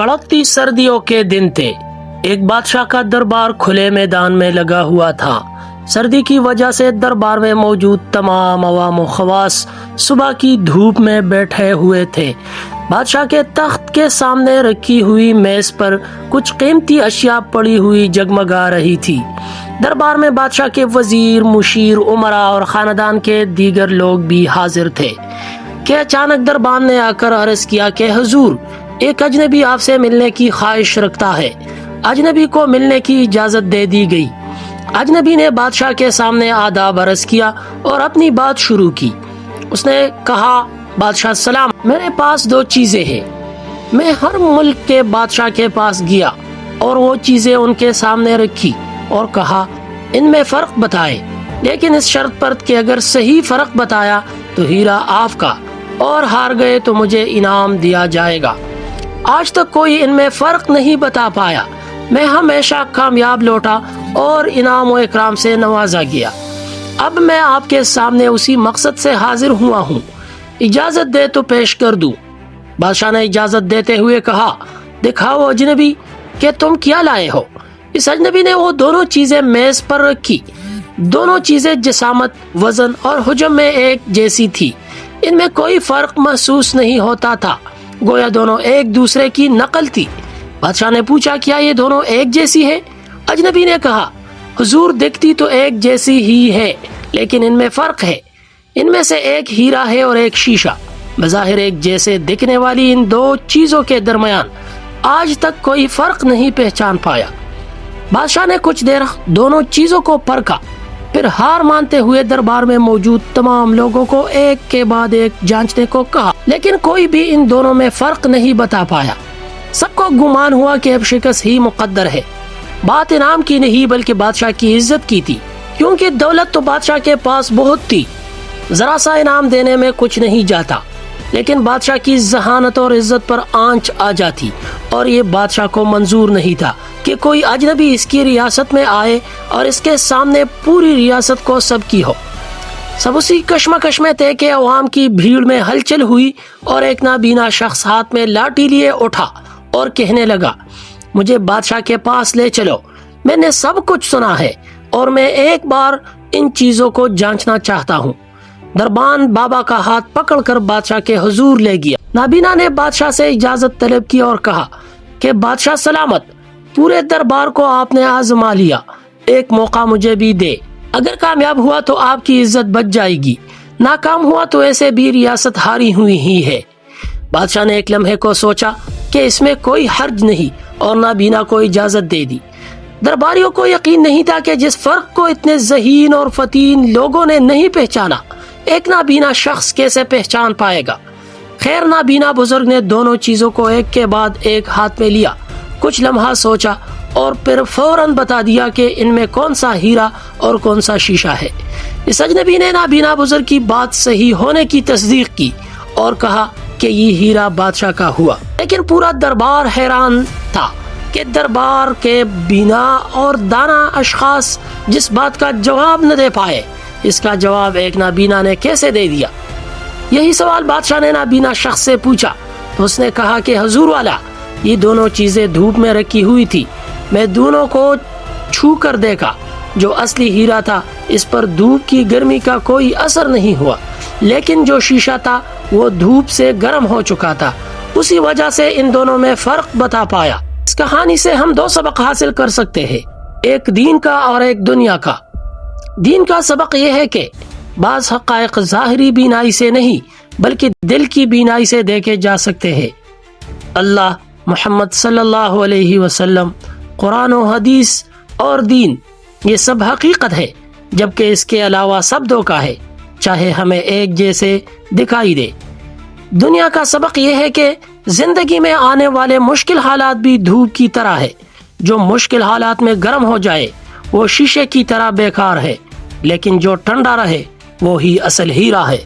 कड़कती सर्दियों के दिन थे। एक बादशाह का दरबार खुले मैदान में लगा हुआ था। सर्दी की वजह से दरबार में मौजूद तमाम अवाम व खवास सुबह की धूप में बैठे हुए थे। बादशाह के तख्त के सामने रखी हुई मेज पर कुछ कीमती अशिया पड़ी हुई जगमगा रही थी। दरबार में बादशाह के वजीर, मुशीर, उमरा और खानदान के दीगर लोग भी हाजिर थे कि अचानक दरबार ने आकर अर्ज किया कि हुजूर, एक अजनबी आपसे मिलने की ख्वाहिश रखता है। अजनबी को मिलने की इजाजत दे दी गई। अजनबी ने बादशाह के सामने आदाब अर्ज किया और अपनी बात शुरू की। उसने कहा, बादशाह सलाम, मेरे पास दो चीजें हैं। मैं हर मुल्क के बादशाह के पास गया और वो चीजें उनके सामने रखी और कहा इनमें फर्क बताए, लेकिन इस शर्त पर कि अगर सही फर्क बताया तो हीरा आपका और हार गए तो मुझे इनाम दिया जाएगा। आज तक कोई इनमें फर्क नहीं बता पाया। मैं हमेशा कामयाब लौटा और इनाम व इकराम से नवाजा गया। अब मैं आपके सामने उसी मकसद से हाजिर हुआ हूँ। इजाजत दे तो पेश कर दूं। बादशाह ने इजाजत देते हुए कहा, दिखाओ अजनबी कि तुम क्या लाए हो। इस अजनबी ने वो दोनों चीजें मेज पर रखी। दोनों चीजें जिसामत, वजन और हुजम में एक जैसी थी। इनमें कोई फर्क महसूस नहीं होता था, गोया दोनों एक दूसरे की नकल थी। बादशाह ने पूछा, क्या ये दोनों एक जैसी है? अजनबी ने कहा, हुजूर, दिखती तो एक जैसी ही है, लेकिन इनमें फर्क है। इनमें से एक हीरा है और एक शीशा। बज़ाहिर एक जैसे दिखने वाली इन दो चीजों के दरमियान आज तक कोई फर्क नहीं पहचान पाया। बादशाह ने कुछ देर दोनों चीजों को परखा, फिर हार मानते हुए दरबार में मौजूद तमाम लोगों को एक के बाद एक जांचने को कहा, लेकिन कोई भी इन दोनों में फर्क नहीं बता पाया। सबको गुमान हुआ कि अब शिकस्त ही मुकद्दर है। बात इनाम की नहीं बल्कि बादशाह की इज्जत की थी, क्योंकि दौलत तो बादशाह के पास बहुत थी। जरा सा इनाम देने में कुछ नहीं जाता, लेकिन बादशाह की जहानत और इज्जत पर आंच आ जाती और ये बादशाह को मंजूर नहीं था कि कोई अजनबी इसकी रियासत में आए और इसके सामने पूरी रियासत को सबकी हो। सब उसी कश्मकश में थे कि अवाम की भीड़ में हलचल हुई और एक नाबीना शख्स हाथ में लाठी लिए उठा और कहने लगा, मुझे बादशाह के पास ले चलो। मैंने सब कुछ सुना है और मैं एक बार इन चीजों को जांचना चाहता हूँ। दरबान बाबा का हाथ पकड़कर बादशाह के हुजूर ले गया। नाबीना ने बादशाह से इजाजत तलब की और कहा कि बादशाह सलामत, पूरे दरबार को आपने आजमा लिया, एक मौका मुझे भी दे। अगर कामयाब हुआ तो आपकी इज्जत बच जाएगी, नाकाम हुआ तो ऐसे भी रियासत हारी हुई ही है। बादशाह ने एक लम्हे को सोचा कि इसमें कोई हर्ज नहीं और नाबीना को इजाजत दे दी। दरबारियों को यकीन नहीं था कि जिस फर्क को इतने ज़हीन और फतीन लोगों ने नहीं पहचाना, एक नाबीना शख्स कैसे पहचान पाएगा। खैर, नाबीना बुजुर्ग ने दोनों चीजों को एक के बाद एक हाथ में लिया, कुछ लम्हा सोचा और फिर फौरन बता दिया कि इनमें कौन सा हीरा और कौन सा शीशा है। इस अजनबी ने नाबीना बुजुर्ग की बात सही होने की तस्दीक की और कहा कि ये हीरा बादशाह का हुआ। लेकिन पूरा दरबार हैरान था कि दरबार के बिना और दाना अशखास जिस बात का जवाब न दे पाए, इसका जवाब एक नाबीना ने कैसे दे दिया। यही सवाल बादशाह ने नाबीना शख्स से पूछा तो उसने कहा कि हुजूर वाला, ये दोनों चीजें धूप में रखी हुई थी। मैं दोनों को छू कर देखा। जो असली हीरा था, इस पर धूप की गर्मी का कोई असर नहीं हुआ, लेकिन जो शीशा था वो धूप से गर्म हो चुका था। उसी वजह से इन दोनों में फर्क बता पाया। इस कहानी से हम दो सबक हासिल कर सकते हैं, एक दीन का और एक दुनिया का। दीन का सबक यह है कि बाज़ हक़ाइक़ ज़ाहिरी बीनाई से नहीं बल्कि दिल की बीनाई से देखे जा सकते हैं। अल्लाह, मोहम्मद सल्लल्लाहु अलैहि वसल्लम, कुरान और हदीस और दीन, ये सब हकीकत है, जबकि इसके अलावा सब धोखा है, चाहे हमें एक जैसे दिखाई दे। दुनिया का सबक यह है कि जिंदगी में आने वाले मुश्किल हालात भी धूप की तरह है। जो मुश्किल हालात में गर्म हो जाए वो शीशे की तरह बेकार है, लेकिन जो ठंडा रहे वो ही असल हीरा है।